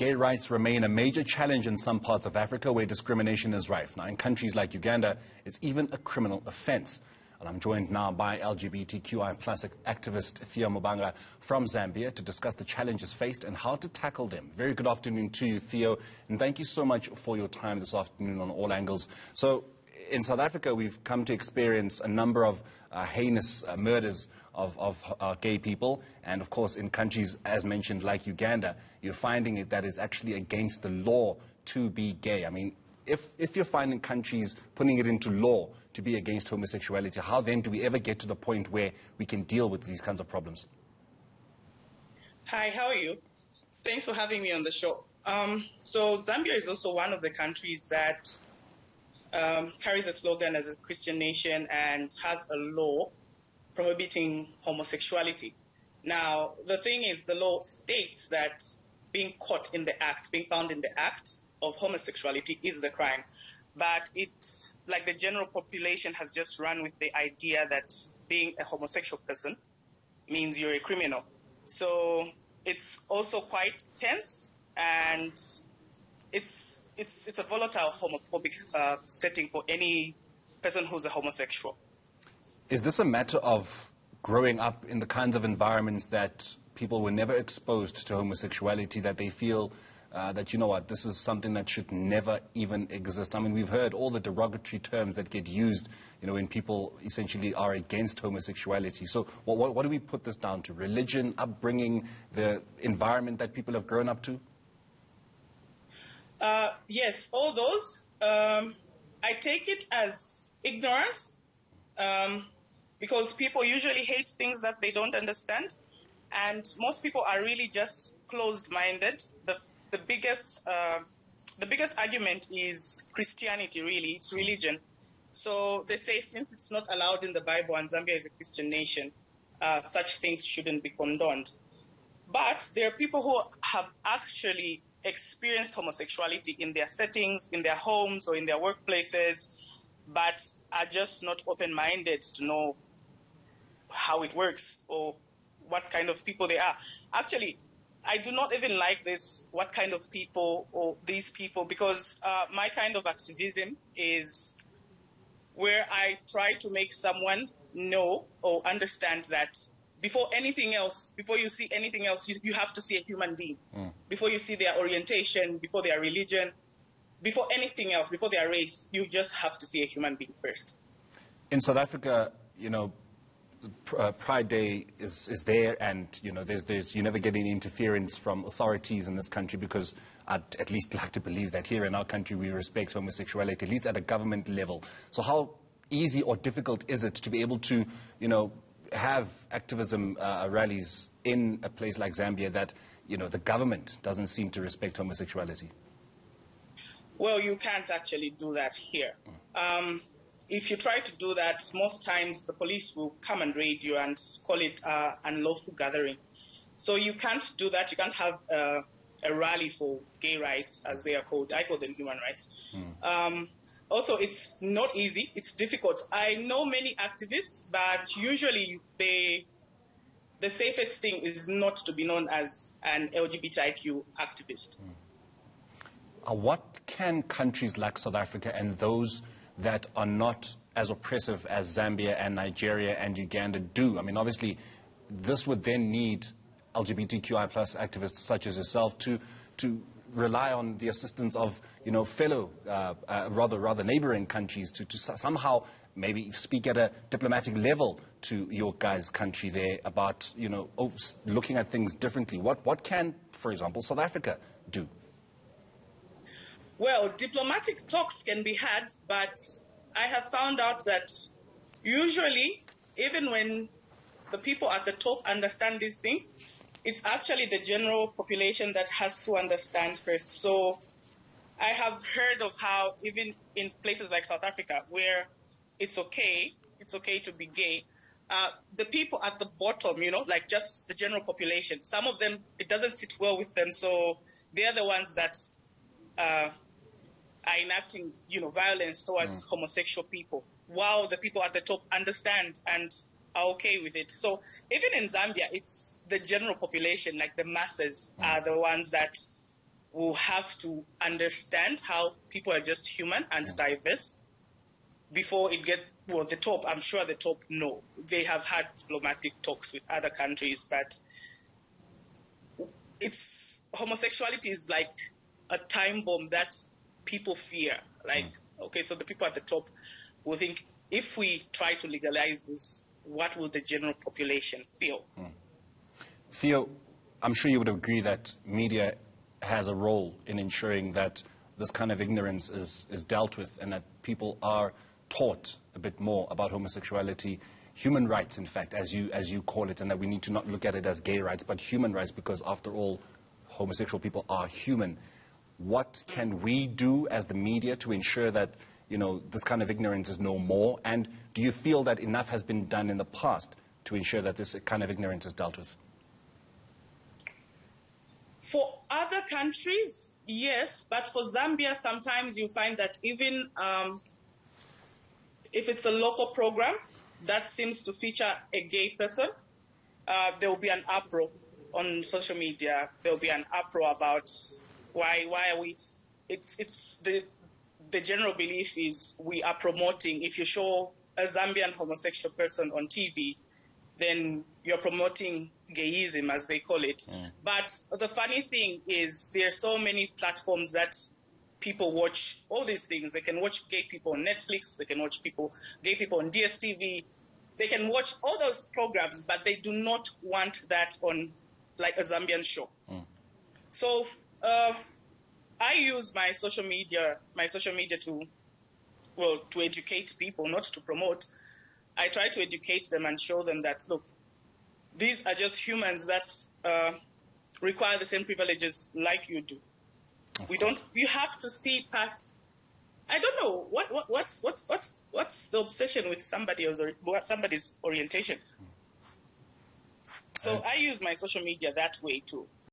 Gay rights remain a major challenge in some parts of Africa where discrimination is rife. Now, in countries like Uganda, it's even a criminal offense. And I'm joined now by LGBTQI plus activist Theo Mubanga from Zambia to discuss the challenges faced and how to tackle them. Very good afternoon to you, Theo, and thank you so much for your time this afternoon on all angles. So, in South Africa, we've come to experience a number of heinous murders of gay people. And of course, in countries, as mentioned, like Uganda, you're finding it that it's actually against the law to be gay. I mean, if you're finding countries putting it into law to be against homosexuality, how then do we ever get to the point where we can deal with these kinds of problems? Hi, how are you? Thanks for having me on the show. So Zambia is also one of the countries that carries a slogan as a Christian nation and has a law prohibiting homosexuality. Now, the thing is, the law states that being caught in the act, being found in the act of homosexuality is the crime. But it, like the general population has just run with the idea that being a homosexual person means you're a criminal. So it's also quite tense, and it's a volatile homophobic setting for any person who's a homosexual. Is this a matter of growing up in the kinds of environments that people were never exposed to homosexuality, that they feel that, you know what, this is something that should never even exist? I mean, we've heard all the derogatory terms that get used, you know, when people essentially are against homosexuality. So what do we put this down to? Religion, upbringing, the environment that people have grown up to? Yes, all those. I take it as ignorance, because people usually hate things that they don't understand, and most people are really just closed-minded. The biggest argument is Christianity, really. It's religion. So they say, since it's not allowed in the Bible and Zambia is a Christian nation, such things shouldn't be condoned. But there are people who have actually experienced homosexuality in their settings, in their homes or in their workplaces, but are just not open-minded to know how it works or what kind of people they are. Actually, I do not even like this, what kind of people or these people, because my kind of activism is where I try to make someone know or understand that before anything else, before you see anything else, you have to see a human being. Before you see their orientation, before their religion, before anything else, before their race, you just have to see a human being first. In South Africa, you know, Pride Day is there, and you know, you never get any interference from authorities in this country, because I'd at least like to believe that here in our country we respect homosexuality, at least at a government level. So how easy or difficult is it to be able to, you know, have activism rallies in a place like Zambia that, you know, the government doesn't seem to respect homosexuality? Well, you can't actually do that here. If you try to do that, most times the police will come and raid you and call it unlawful gathering. So you can't do that. You can't have a rally for gay rights, as they are called. I call them human rights. Also, it's not easy. It's difficult. I know many activists, but usually the safest thing is not to be known as an LGBTQ activist. What can countries like South Africa and those that are not as oppressive as Zambia and Nigeria and Uganda do? I mean, obviously, this would then need LGBTQI plus activists such as yourself to rely on the assistance of, you know, fellow, rather neighboring countries to somehow maybe speak at a diplomatic level to your guys' country there about, you know, looking at things differently. What can, for example, South Africa do? Well, diplomatic talks can be had, but I have found out that usually, even when the people at the top understand these things, it's actually the general population that has to understand first. So I have heard of how even in places like South Africa, where it's okay to be gay, the people at the bottom, you know, like just the general population, some of them, it doesn't sit well with them. So they're the ones that are enacting, you know, violence towards homosexual people, while the people at the top understand and are okay with it. So even in Zambia, it's the general population, like the masses, are the ones that will have to understand how people are just human and diverse before it gets, well, the top, I'm sure the top know. They have had diplomatic talks with other countries, but homosexuality is like a time bomb that people fear. Like, okay, so the people at the top will think, if we try to legalize this, what will the general population feel? Theo, I'm sure you would agree that media has a role in ensuring that this kind of ignorance is dealt with and that people are taught a bit more about homosexuality, human rights, in fact, as you call it, and that we need to not look at it as gay rights, but human rights, because after all, homosexual people are human. What can we do as the media to ensure that, you know, this kind of ignorance is no more? And do you feel that enough has been done in the past to ensure that this kind of ignorance is dealt with? For other countries, yes, but for Zambia, sometimes you find that even if it's a local program that seems to feature a gay person, there will be an uproar on social media. There will be an uproar about why are we? It's the general belief is we are promoting. If you show a Zambian homosexual person on TV, then you're promoting gayism, as they call it. But the funny thing is there are so many platforms that people watch all these things. They can watch gay people on Netflix. They can watch gay people on DSTV. They can watch all those programs, but they do not want that on like a Zambian show. So I use my social media to educate people, not to promote. I try to educate them and show them that, look, these are just humans that require the same privileges like you do. You have to see past. I don't know what's the obsession with somebody's orientation. So I use my social media that way too.